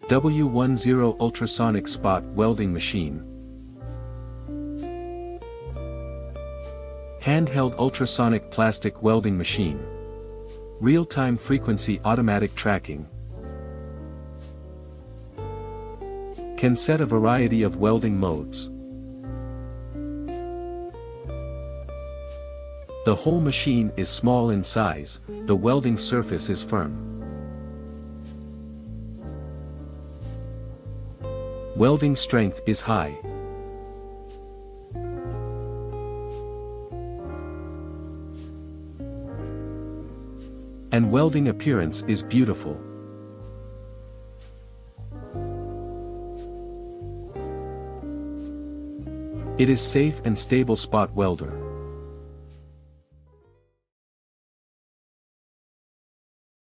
W10 Ultrasonic Spot Welding Machine. Handheld ultrasonic plastic welding machine. Real-time frequency automatic tracking. Can set a variety of welding modes. The whole machine is small in size, the welding surface is firm. Welding strength is high. And welding appearance is beautiful. It is safe and stable spot welder.